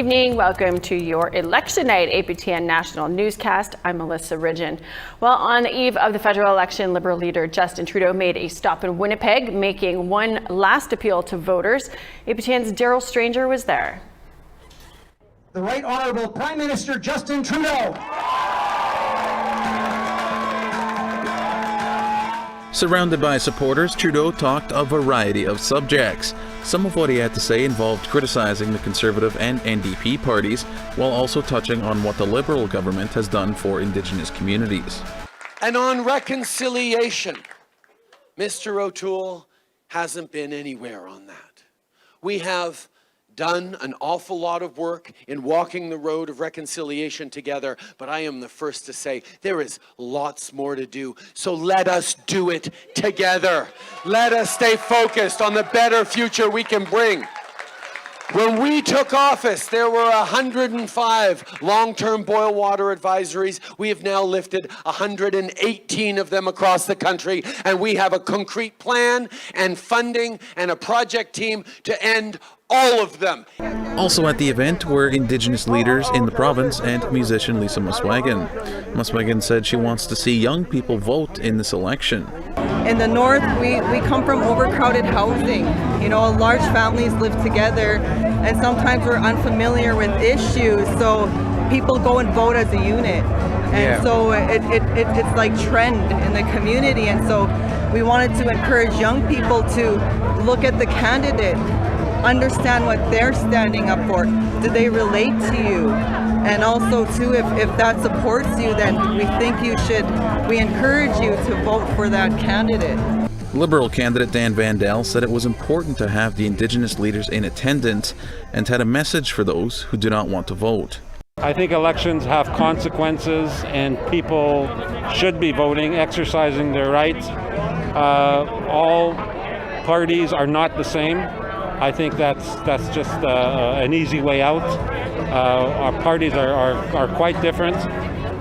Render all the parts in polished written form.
evening. Welcome to your Election Night APTN National Newscast. I'm Melissa Ridgen. Well, on the eve of the federal election, Liberal leader Justin Trudeau made a stop in Winnipeg, making one last appeal to voters. APTN's Daryl Stranger was there. The Right Honourable Prime Minister Justin Trudeau. Surrounded by supporters, Trudeau talked a variety of subjects. Some of what he had to say involved criticizing the Conservative and NDP parties, while also touching on what the Liberal government has done for Indigenous communities. And on reconciliation, Mr. O'Toole hasn't been anywhere on that. We have done an awful lot of work in walking the road of reconciliation together, but I am the first to say there is lots more to do. So let us do it together. Let us stay focused on the better future we can bring. When we took office, there were 105 long-term boil water advisories. We have now lifted 118 of them across the country, and we have a concrete plan and funding and a project team to end all of them. Also at the event were Indigenous leaders in the province and musician Lisa Muswagon. Muswagon said she wants to see young people vote in this election. In the north, we come from overcrowded housing. You know, large families live together, and sometimes we're unfamiliar with issues, so people go and vote as a unit. And so it's like trend in the community, and so we wanted to encourage young people to look at the candidate, understand what they're standing up for. Do they relate to you? And also too, if that supports you, then we encourage you to vote for that candidate. Liberal candidate Dan Vandal said it was important to have the Indigenous leaders in attendance and had a message for those who do not want to vote. I think elections have consequences and people should be voting, exercising their rights. All parties are not the same. I think that's just an easy way out. Our parties are quite different,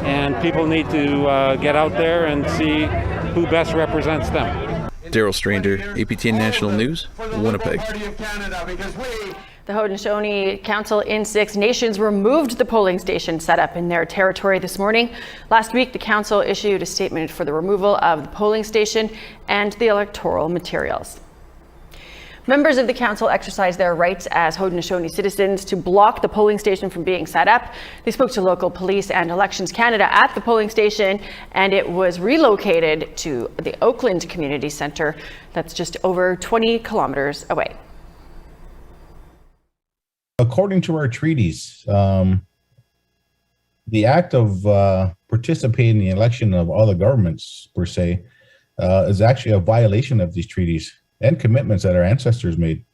and people need to get out there and see who best represents them. Daryl Stranger, APTN National News, Winnipeg. The Haudenosaunee Council in Six Nations removed the polling station set up in their territory this morning. Last week, the council issued a statement for the removal of the polling station and the electoral materials. Members of the council exercised their rights as Haudenosaunee citizens to block the polling station from being set up. They spoke to local police and Elections Canada at the polling station, and it was relocated to the Oakland Community Centre that's just over 20 kilometers away. According to our treaties, the act of participating in the election of other governments, per se, is actually a violation of these treaties and commitments that our ancestors made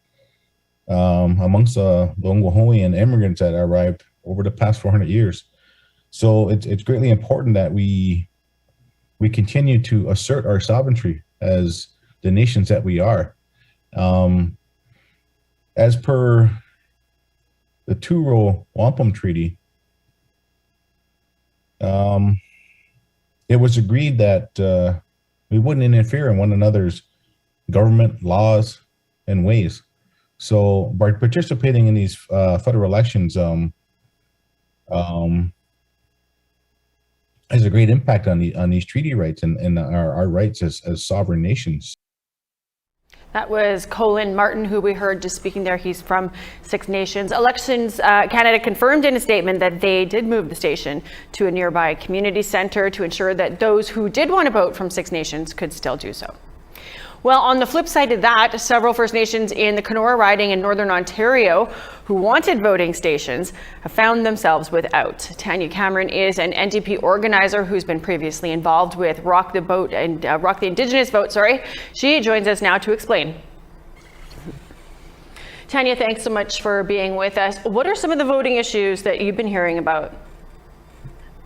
amongst the Ongwahoian immigrants that arrived over the past 400 years. So it's greatly important that we continue to assert our sovereignty as the nations that we are. As per the Truro Wampum Treaty, it was agreed that we wouldn't interfere in one another's government laws and ways. So by participating in these federal elections has a great impact on these treaty rights and our rights as sovereign nations. That was Colin Martin, who we heard just speaking there. He's from Six Nations. Elections Canada confirmed in a statement that they did move the station to a nearby community centre to ensure that those who did want to vote from Six Nations could still do so. Well, on the flip side of that, several First Nations in the Kenora riding in Northern Ontario who wanted voting stations have found themselves without. Tanya Cameron is an NDP organizer who's been previously involved with Rock the Indigenous Vote. She joins us now to explain. Tanya, thanks so much for being with us. What are some of the voting issues that you've been hearing about?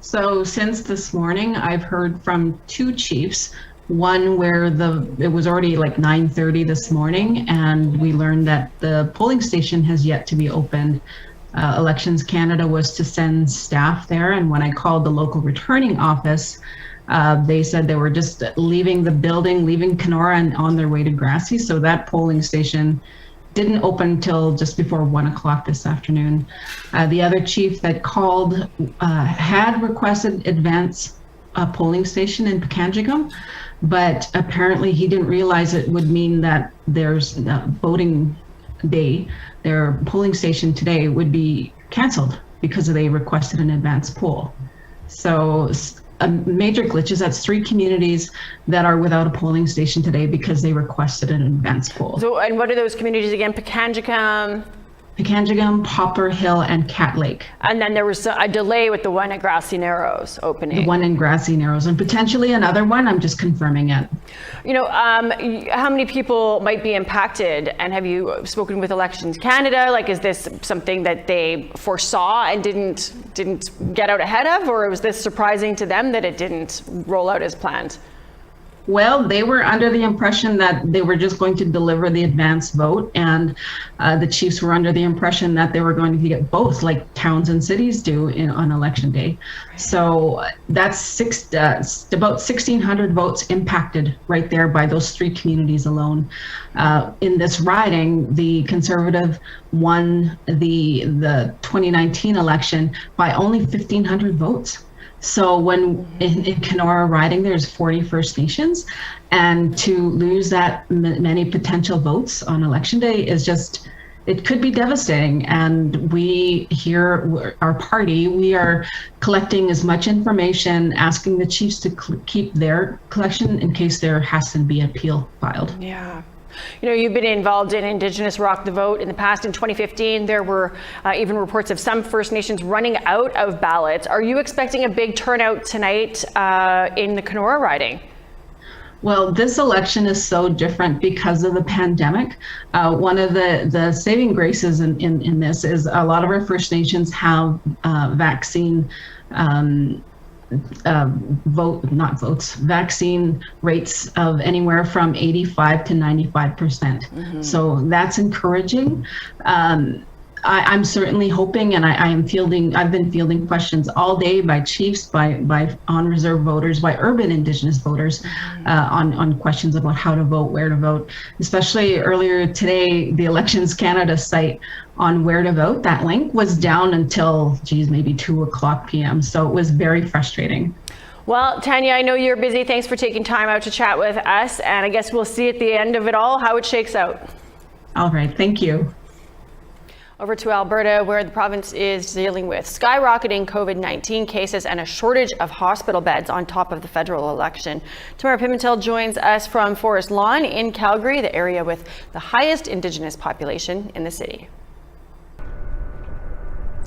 So since this morning, I've heard from two chiefs. One where it was already like 9:30 this morning, and we learned that the polling station has yet to be opened. Elections Canada was to send staff there, and when I called the local returning office, they said they were just leaving the building, leaving Kenora and on their way to Grassy. So that polling station didn't open until just before 1 o'clock this afternoon. The other chief that called had requested advance polling station in Pekanjigam, but apparently he didn't realize it would mean that there's voting day. Their polling station today would be canceled because they requested an advance poll. So a major glitch is that's 3 communities that are without a polling station today because they requested an advance poll. So, and what are those communities again? Pekanjigam, Poplar Hill, and Cat Lake. and then there was a delay with the one at Grassy Narrows opening. The one in Grassy Narrows, and potentially another one. I'm just confirming it. You know, how many people might be impacted, and have you spoken with Elections Canada? Like, is this something that they foresaw and didn't get out ahead of, or was this surprising to them that it didn't roll out as planned? Well, they were under the impression that they were just going to deliver the advance vote, and the chiefs were under the impression that they were going to get both, like towns and cities do on election day. So that's about 1,600 votes impacted right there by those 3 communities alone. In this riding, the Conservative won the 2019 election by only 1,500 votes. So when in Kenora riding, there's 40 First Nations, and to lose that many potential votes on election day is just, it could be devastating. And we here, our party, we are collecting as much information, asking the chiefs to keep their collection in case there has to be an appeal filed. Yeah. You know, you've been involved in Indigenous Rock the Vote in the past. In 2015, there were even reports of some First Nations running out of ballots. Are you expecting a big turnout tonight in the Kenora riding? Well, this election is so different because of the pandemic. One of the saving graces in this is a lot of our First Nations have vaccine vaccine rates of anywhere from 85 to 95%. So that's encouraging. I'm certainly hoping, and I've been fielding questions all day by chiefs, by on-reserve voters, by urban Indigenous voters on questions about how to vote, where to vote. Especially earlier today, the Elections Canada site on where to vote, that link was down until, maybe 2 o'clock p.m. So it was very frustrating. Well, Tanya, I know you're busy. Thanks for taking time out to chat with us. And I guess we'll see at the end of it all how it shakes out. All right, thank you. Over to Alberta, where the province is dealing with skyrocketing COVID-19 cases and a shortage of hospital beds on top of the federal election. Tamara Pimentel joins us from Forest Lawn in Calgary, the area with the highest Indigenous population in the city.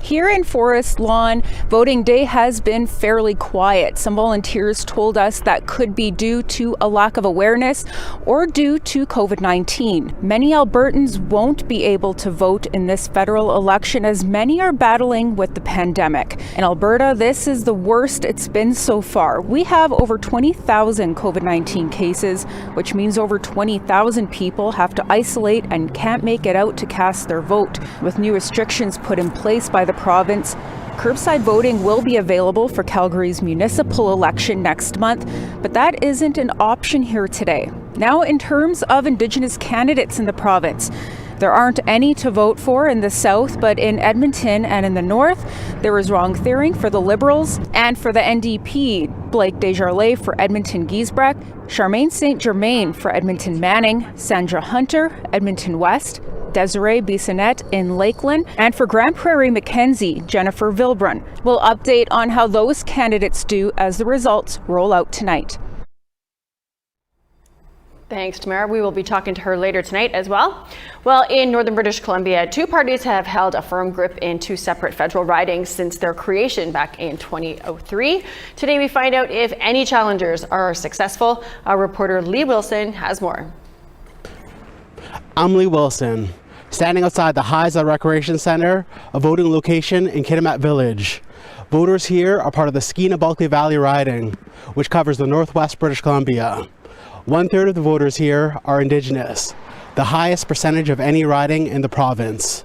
Here in Forest Lawn, voting day has been fairly quiet. Some volunteers told us that could be due to a lack of awareness or due to COVID-19. Many Albertans won't be able to vote in this federal election as many are battling with the pandemic. In Alberta, this is the worst it's been so far. We have over 20,000 COVID-19 cases, which means over 20,000 people have to isolate and can't make it out to cast their vote. With new restrictions put in place by the province, curbside voting will be available for Calgary's municipal election next month, but that isn't an option here today. Now, in terms of Indigenous candidates in the province, there aren't any to vote for in the south, but in Edmonton and in the north, there is Wrong Thering for the Liberals, and for the NDP, Blake Desjardins for Edmonton-Giesbrecht, Charmaine St. Germain for Edmonton-Manning, Sandra Hunter, Edmonton West, Desiree Bissonnette in Lakeland, and for Grand Prairie Mackenzie, Jennifer Vilbrun. We'll update on how those candidates do as the results roll out tonight. Thanks, Tamara. We will be talking to her later tonight as well. Well, in northern British Columbia, 2 parties have held a firm grip in 2 separate federal ridings since their creation back in 2003. Today, we find out if any challengers are successful. Our reporter Lee Wilson has more. I'm Lee Wilson, standing outside the Haza Recreation Center, a voting location in Kitimat Village. Voters here are part of the Skeena-Bulkley Valley riding, which covers the northwest British Columbia. 1/3 of the voters here are Indigenous, the highest percentage of any riding in the province.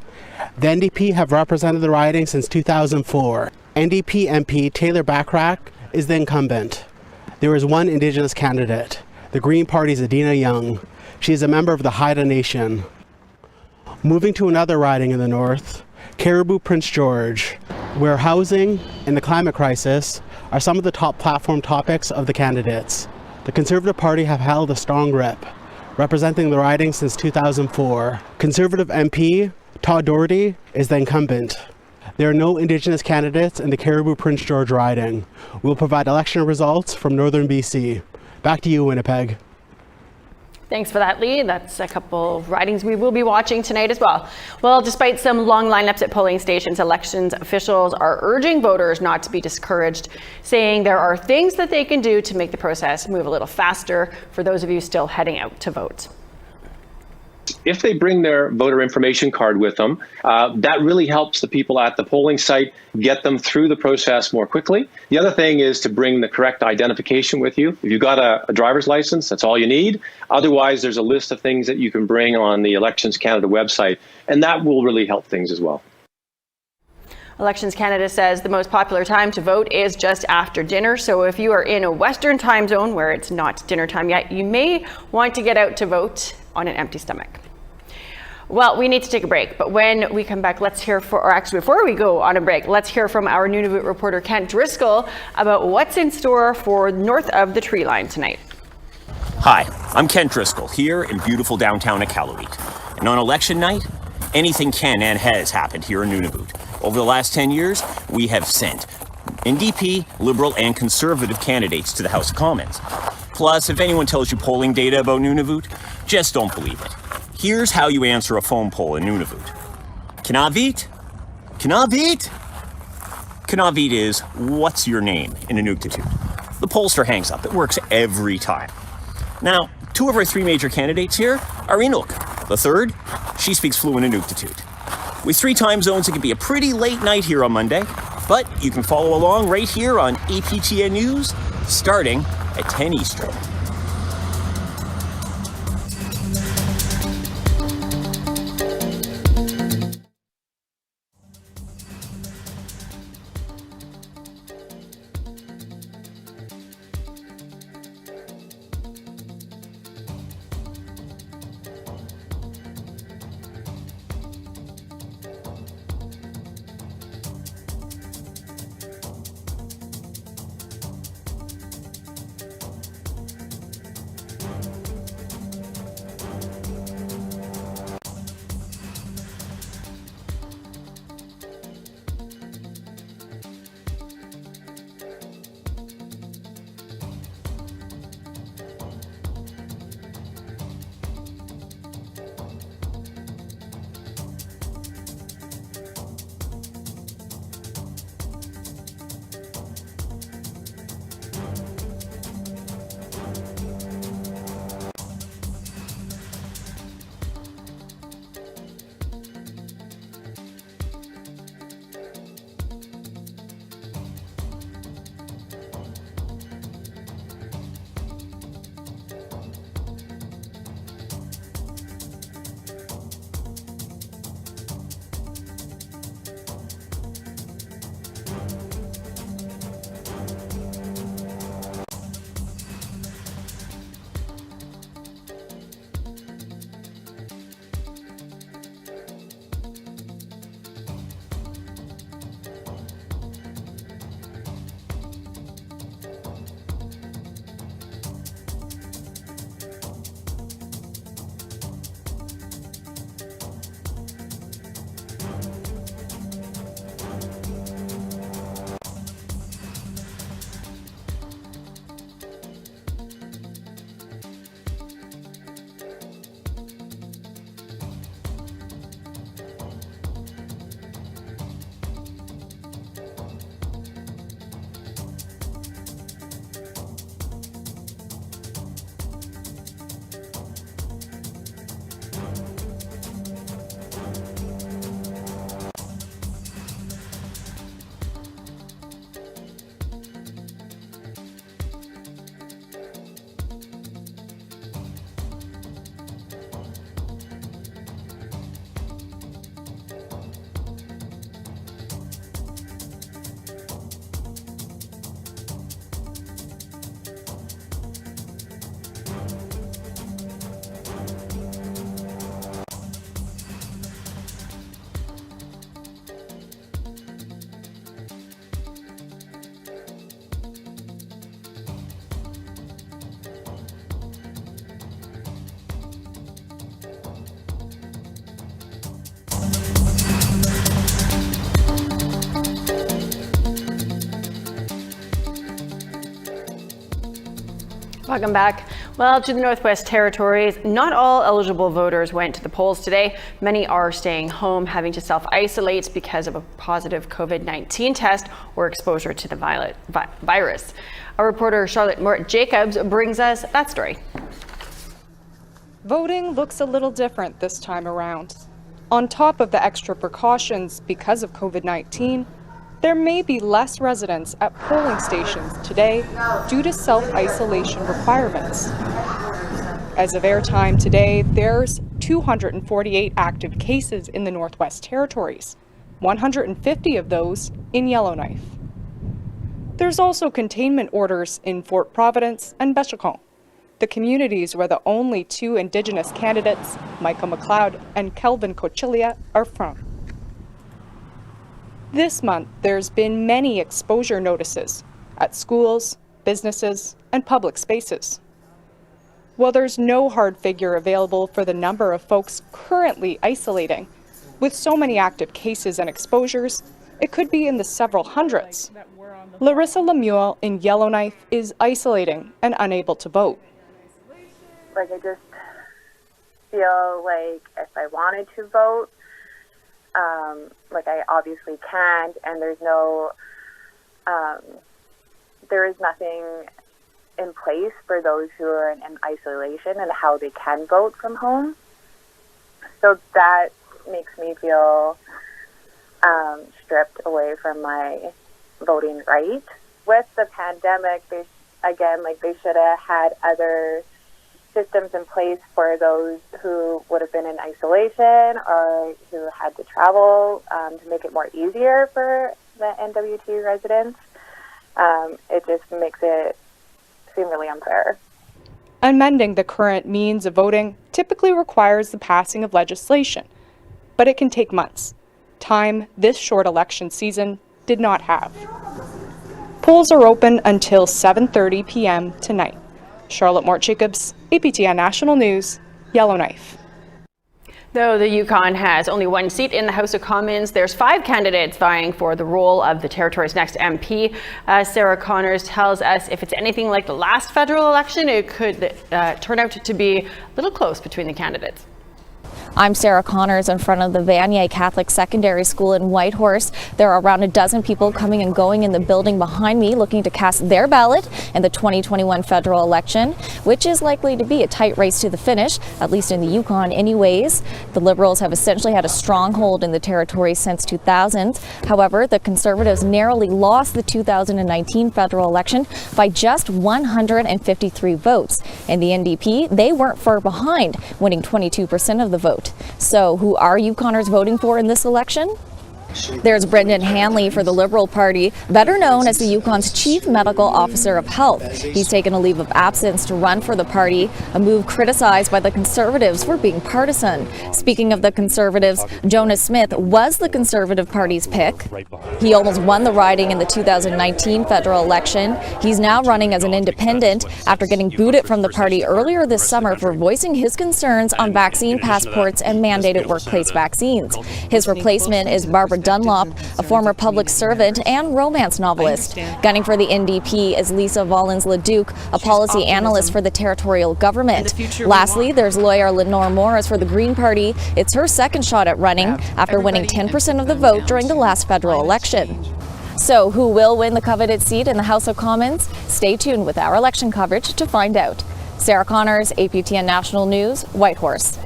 The NDP have represented the riding since 2004. NDP MP Taylor Backrack is the incumbent. There is one Indigenous candidate, the Green Party's Adina Young. She is a member of the Haida Nation. Moving to another riding in the north, Caribou Prince George, where housing and the climate crisis are some of the top platform topics of the candidates. The Conservative Party have held a strong grip, representing the riding since 2004. Conservative MP Todd Doherty is the incumbent. There are no Indigenous candidates in the Caribou Prince George riding. We'll provide election results from northern BC. Back to you, Winnipeg. Thanks for that, Lee. That's a couple of ridings we will be watching tonight as well. Well, despite some long lineups at polling stations, elections officials are urging voters not to be discouraged, saying there are things that they can do to make the process move a little faster for those of you still heading out to vote. If they bring their voter information card with them, that really helps the people at the polling site get them through the process more quickly. The other thing is to bring the correct identification with you. If you've got a driver's license, that's all you need. Otherwise, there's a list of things that you can bring on the Elections Canada website, and that will really help things as well. Elections Canada says the most popular time to vote is just after dinner. So if you are in a Western time zone where it's not dinner time yet, you may want to get out to vote on an empty stomach. Well, we need to take a break, but when we come back, let's hear before we go on a break, let's hear from our Nunavut reporter Kent Driscoll about what's in store for north of the tree line tonight. Hi, I'm Kent Driscoll here in beautiful downtown Iqaluit. And on election night, anything can and has happened here in Nunavut. Over the last 10 years, we have sent NDP, Liberal and Conservative candidates to the House of Commons. Plus, if anyone tells you polling data about Nunavut, just don't believe it. Here's how you answer a phone poll in Nunavut. Kanavit? Kanavit? Kanavit is, what's your name in Inuktitut? The pollster hangs up. It works every time. Now, two of our three major candidates here are Inuk. The third, she speaks fluent Inuktitut. With 3 time zones, it can be a pretty late night here on Monday, but you can follow along right here on APTN News, starting at 10 Eastern. Welcome back. Well, to the Northwest Territories, not all eligible voters went to the polls today. Many are staying home, having to self-isolate because of a positive COVID-19 test or exposure to the virus. Our reporter Charlotte Mort-Jacobs brings us that story. Voting looks a little different this time around. On top of the extra precautions because of COVID-19, there may be less residents at polling stations today due to self-isolation requirements. As of airtime today, there's 248 active cases in the Northwest Territories, 150 of those in Yellowknife. There's also containment orders in Fort Providence and Bechecombes, the communities where the only two Indigenous candidates, Michael McLeod and Kelvin Cochillia, are from. This month, there's been many exposure notices at schools, businesses, and public spaces. While there's no hard figure available for the number of folks currently isolating, with so many active cases and exposures, it could be in the several hundreds. Larissa Lemuel in Yellowknife is isolating and unable to vote. I just feel like if I wanted to vote, I obviously can't, and there is nothing in place for those who are in isolation and how they can vote from home. So that makes me feel stripped away from my voting right. With the pandemic, they should have had other systems in place for those who would have been in isolation or who had to travel to make it more easier for the NWT residents. It just makes it seem really unfair. Amending the current means of voting typically requires the passing of legislation, but it can take months, time this short election season did not have. Polls are open until 7:30 p.m. tonight. Charlotte Mort-Jacobs, APTN National News, Yellowknife. Though the Yukon has only one seat in the House of Commons, there's 5 candidates vying for the role of the territory's next MP. Sarah Connors tells us if it's anything like the last federal election, it could turn out to be a little close between the candidates. I'm Sarah Connors in front of the Vanier Catholic Secondary School in Whitehorse. There are around a dozen people coming and going in the building behind me looking to cast their ballot in the 2021 federal election, which is likely to be a tight race to the finish, at least in the Yukon anyways. The Liberals have essentially had a stronghold in the territory since 2000. However, the Conservatives narrowly lost the 2019 federal election by just 153 votes. And the NDP, they weren't far behind, winning 22% of the vote. So who are Yukoners voting for in this election? There's Brendan Hanley for the Liberal Party, better known as the Yukon's Chief Medical Officer of Health. He's taken a leave of absence to run for the party, a move criticized by the Conservatives for being partisan. Speaking of the Conservatives, Jonas Smith was the Conservative Party's pick. He almost won the riding in the 2019 federal election. He's now running as an independent after getting booted from the party earlier this summer for voicing his concerns on vaccine passports and mandated workplace vaccines. His replacement is Barbara Dunlop, a former public servant and romance novelist. Gunning for the NDP is Lisa Vollins-Leduc, a policy analyst for the territorial government. Lastly, there's lawyer Lenore Morris for the Green Party. It's her second shot at running after winning 10% of the vote during the last federal election. So who will win the coveted seat in the House of Commons? Stay tuned with our election coverage to find out. Sarah Connors, APTN National News, Whitehorse.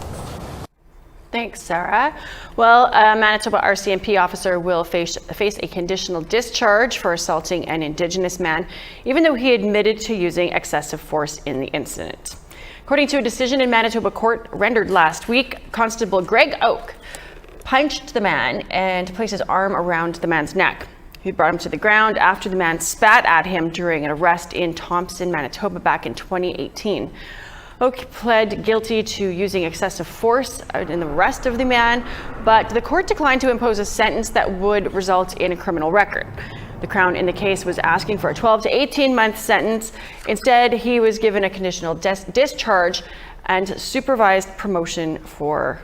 Thanks, Sarah. Well, a Manitoba RCMP officer will face a conditional discharge for assaulting an Indigenous man, even though he admitted to using excessive force in the incident. According to a decision in Manitoba court rendered last week, Constable Greg Oak punched the man and placed his arm around the man's neck. He brought him to the ground after the man spat at him during an arrest in Thompson, Manitoba back in 2018. Oak pled guilty to using excessive force in the arrest of the man, but the court declined to impose a sentence that would result in a criminal record. The Crown in the case was asking for a 12 to 18-month sentence. Instead, he was given a conditional discharge and supervised probation for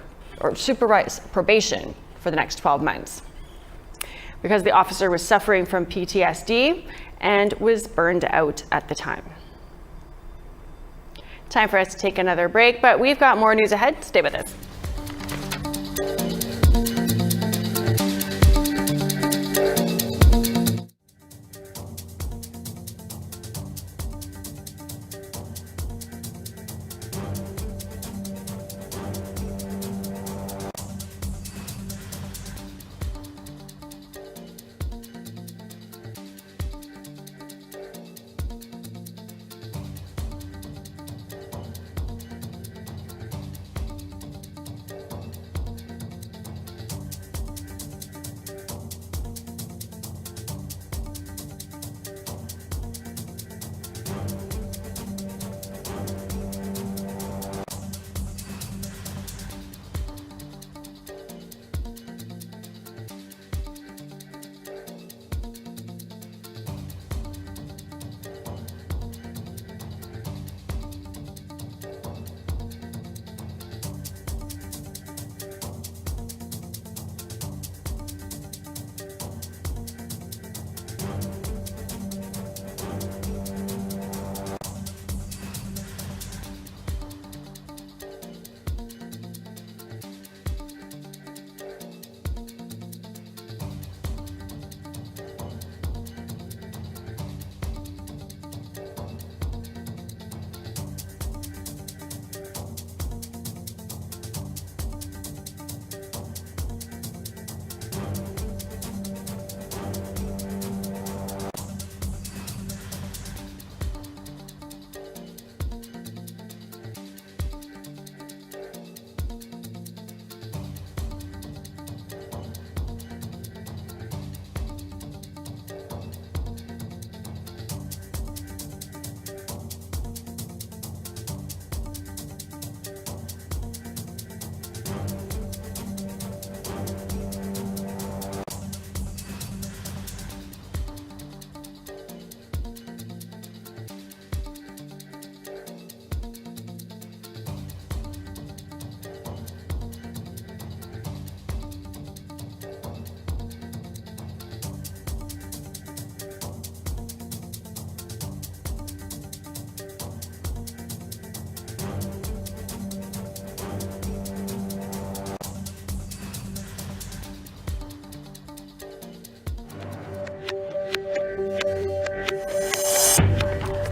the next 12 months. Because the officer was suffering from PTSD and was burned out at the time. Time for us to take another break, but we've got more news ahead. Stay with us.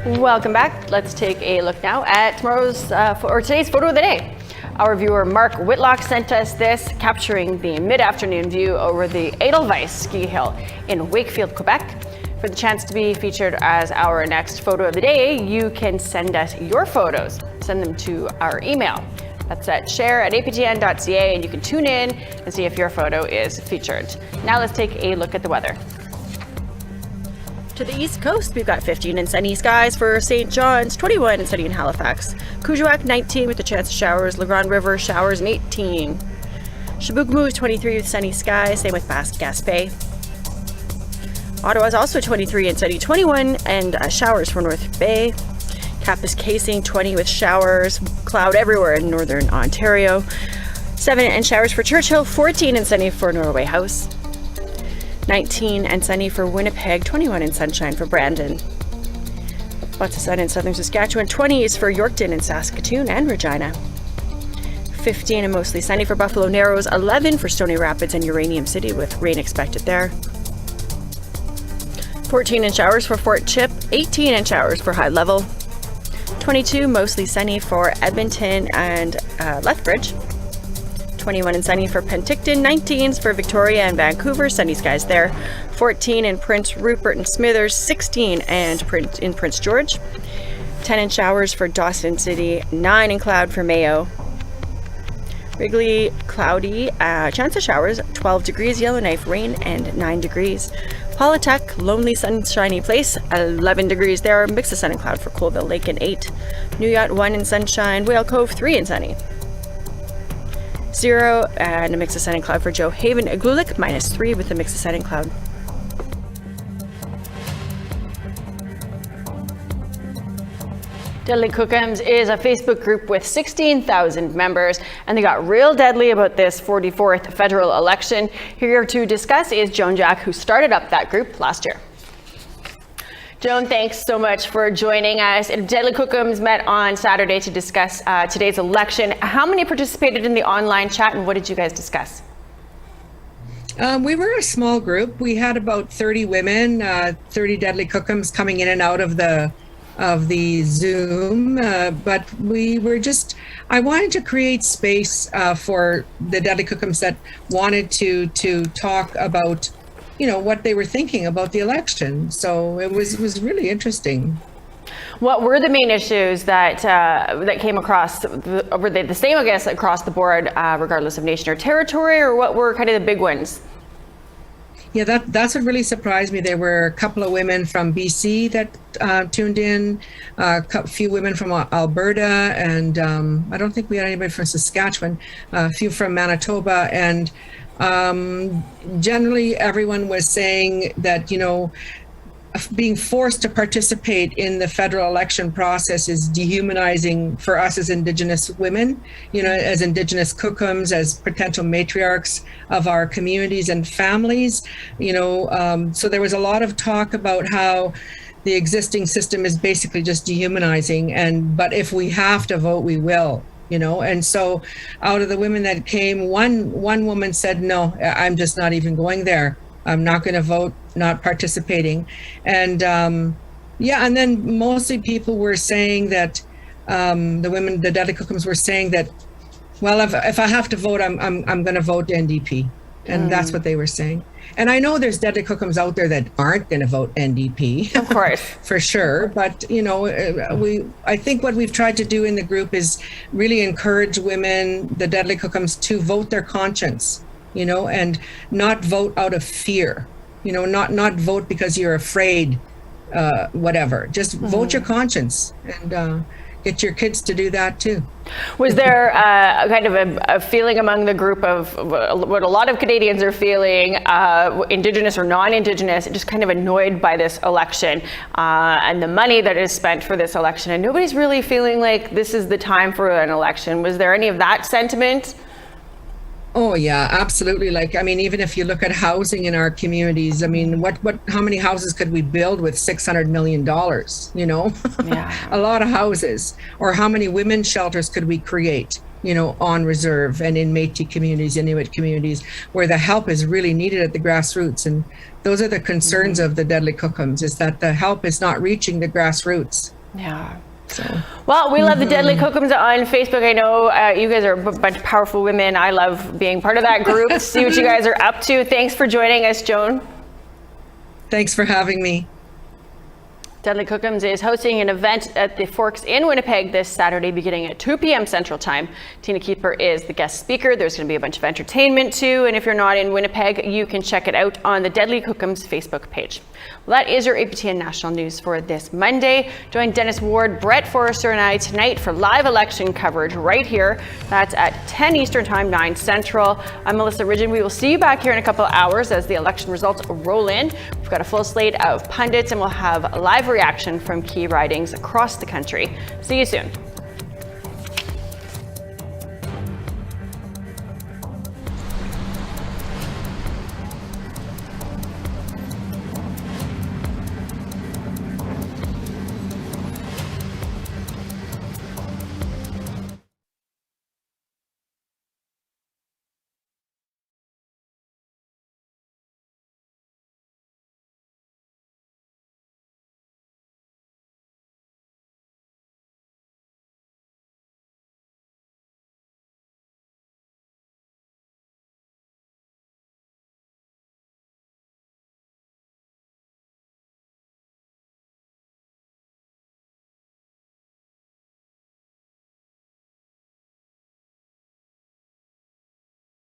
Welcome back. Let's take a look now at today's photo of the day. Our viewer Mark Whitlock sent us this, capturing the mid-afternoon view over the Edelweiss ski hill in Wakefield, Quebec. For the chance to be featured as our next photo of the day, you can send us your photos. Send them to our email. That's at share@aptn.ca, and you can tune in and see if your photo is featured. Now let's take a look at the weather. To the east coast, we've got 15 and sunny skies for St. John's, 21 and sunny in Halifax. Kuujjuaq, 19 with a chance of showers. La Grande River, showers and 18. Chibougamau is 23 with sunny skies, same with Gaspé. Ottawa is also 23 and sunny, 21 and showers for North Bay. Kapuskasing, 20 with showers, cloud everywhere in northern Ontario. 7 and showers for Churchill, 14 and sunny for Norway House. 19 and sunny for Winnipeg, 21 and sunshine for Brandon. Lots of sun in southern Saskatchewan, 20 is for Yorkton and Saskatoon and Regina. 15 and mostly sunny for Buffalo Narrows, 11 for Stony Rapids and Uranium City with rain expected there. 14 and showers for Fort Chip, 18 and showers for High Level. 22 mostly sunny for Edmonton and Lethbridge. 21 and sunny for Penticton, 19s for Victoria and Vancouver, sunny skies there. 14 in Prince Rupert and Smithers, 16 and in Prince George. 10 in showers for Dawson City, 9 in cloud for Mayo. Wrigley, cloudy, chance of showers, 12 degrees, Yellowknife, rain, and 9 degrees. Paulatuk, lonely sunshiny place, 11 degrees there, mix of sun and cloud for Colville Lake and 8. New Yacht, 1 in sunshine, Whale Cove, 3 in sunny. 0 and a mix of sun and cloud for Joe Haven. Igloolik, -3 with a mix of sun and cloud. Deadly Kookums is a Facebook group with 16,000 members, and they got real deadly about this 44th federal election. Here to discuss is Joan Jack, who started up that group last year. Joan, thanks so much for joining us. Deadly Kookums met on Saturday to discuss today's election. How many participated in the online chat, and what did you guys discuss? We were a small group. We had about 30 women, 30 Deadly Kookums coming in and out of the Zoom, but we were just, I wanted to create space for the Deadly Kookums that wanted to talk about, you know, what they were thinking about the election. So it was really interesting. What were the main issues that that came across? Were they the same, I guess, across the board, regardless of nation or territory, or what were kind of the big ones? Yeah, that's what really surprised me. There were a couple of women from BC that tuned in, a few women from Alberta, and I don't think we had anybody from Saskatchewan, a few from Manitoba, and generally everyone was saying that, you know, being forced to participate in the federal election process is dehumanizing for us as Indigenous women, you know, as Indigenous Kookums, as potential matriarchs of our communities and families, you know. So there was a lot of talk about how the existing system is basically just dehumanizing, but if we have to vote, we will. You know, and so out of the women that came, one woman said, no, I'm just not even going there. I'm not going to vote, not participating. And yeah, and then mostly people were saying that the women, the Deadly Kookums were saying that, well, if I have to vote, I'm going to vote NDP. And that's what they were saying. And I know there's Deadly Kookums out there that aren't going to vote NDP. Of course. For sure. But, you know, I think what we've tried to do in the group is really encourage women, the Deadly Kookums, to vote their conscience, you know, and not vote out of fear, you know, not vote because you're afraid, whatever. Just vote your conscience, and get your kids to do that too. Was there kind of a feeling among the group of what a lot of Canadians are feeling, Indigenous or non-Indigenous, just kind of annoyed by this election and the money that is spent for this election, and nobody's really feeling like this is the time for an election? Was there any of that sentiment? Oh yeah, absolutely. Like, I mean, even if you look at housing in our communities, I mean, how many houses could we build with $600 million? You know, yeah. A lot of houses. Or how many women's shelters could we create, you know, on reserve and in Métis communities, Inuit communities, where the help is really needed at the grassroots. And those are the concerns of the Deadly Kookums, is that the help is not reaching the grassroots. Yeah. So. Well, we love the Deadly Kookums on Facebook. I know you guys are a bunch of powerful women. I love being part of that group. See what you guys are up to. Thanks for joining us, Joan. Thanks for having me. Deadly Kookums is hosting an event at the Forks in Winnipeg this Saturday beginning at 2 p.m. Central Time. Tina Keeper is the guest speaker. There's going to be a bunch of entertainment too, and if you're not in Winnipeg, you can check it out on the Deadly Kookums Facebook page. Well, that is your APTN National News for this Monday. Join Dennis Ward, Brett Forrester, and I tonight for live election coverage right here. That's at 10 Eastern Time, 9 Central. I'm Melissa Ridgen. We will see you back here in a couple of hours as the election results roll in. We've got a full slate of pundits, and we'll have live reaction from key ridings across the country. See you soon.